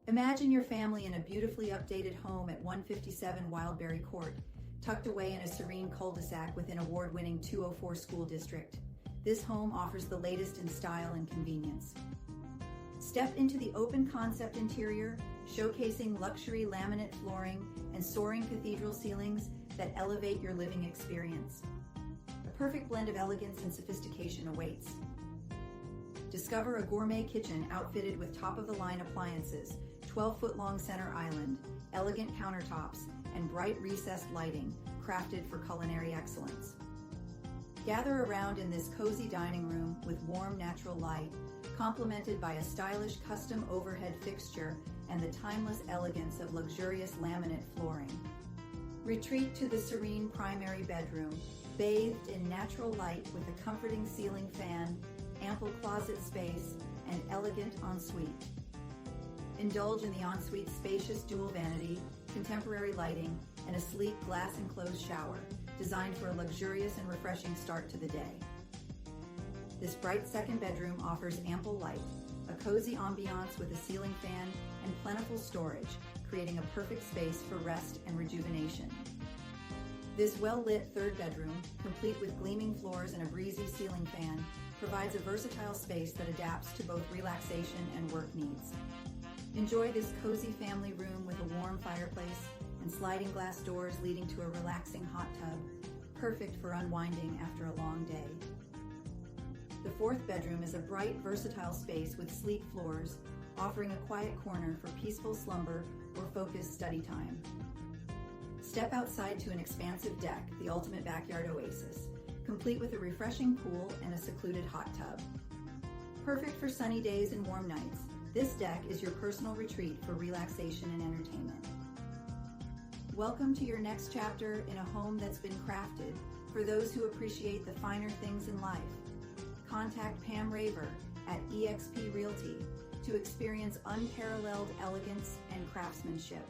Imagine your family in a beautifully updated home at 157 Wildberry Court, tucked away in a serene cul-de-sac within award-winning 204 school district. This home offers the latest in style and convenience. Step into the open concept interior, showcasing luxury laminate flooring and soaring cathedral ceilings that elevate your living experience. A perfect blend of elegance and sophistication awaits. Discover a gourmet kitchen outfitted with top-of-the-line appliances, 12-foot-long center island, elegant countertops, and bright recessed lighting, crafted for culinary excellence. Gather around in this cozy dining room with warm natural light, complemented by a stylish custom overhead fixture and the timeless elegance of luxurious laminate flooring. Retreat to the serene primary bedroom, bathed in natural light with a comforting ceiling fan, ample closet space, and elegant ensuite. Indulge in the enssuite's spacious dual vanity, contemporary lighting, and a sleek glass-enclosed shower, designed for a luxurious and refreshing start to the day. This bright second bedroom offers ample light, a cozy ambiance with a ceiling fan, and plentiful storage, creating a perfect space for rest and rejuvenation. This well-lit third bedroom, complete with gleaming floors and a breezy ceiling fan, provides a versatile space that adapts to both relaxation and work needs. Enjoy this cozy family room with a warm fireplace and sliding glass doors leading to a relaxing hot tub, perfect for unwinding after a long day. The fourth bedroom is a bright, versatile space with sleek floors, offering a quiet corner for peaceful slumber or focused study time. Step outside to an expansive deck, the ultimate backyard oasis, complete with a refreshing pool and a secluded hot tub. Perfect for sunny days and warm nights, this deck is your personal retreat for relaxation and entertainment. Welcome to your next chapter in a home that's been crafted for those who appreciate the finer things in life. Contact Pam Raver at eXp Realty to experience unparalleled elegance and craftsmanship.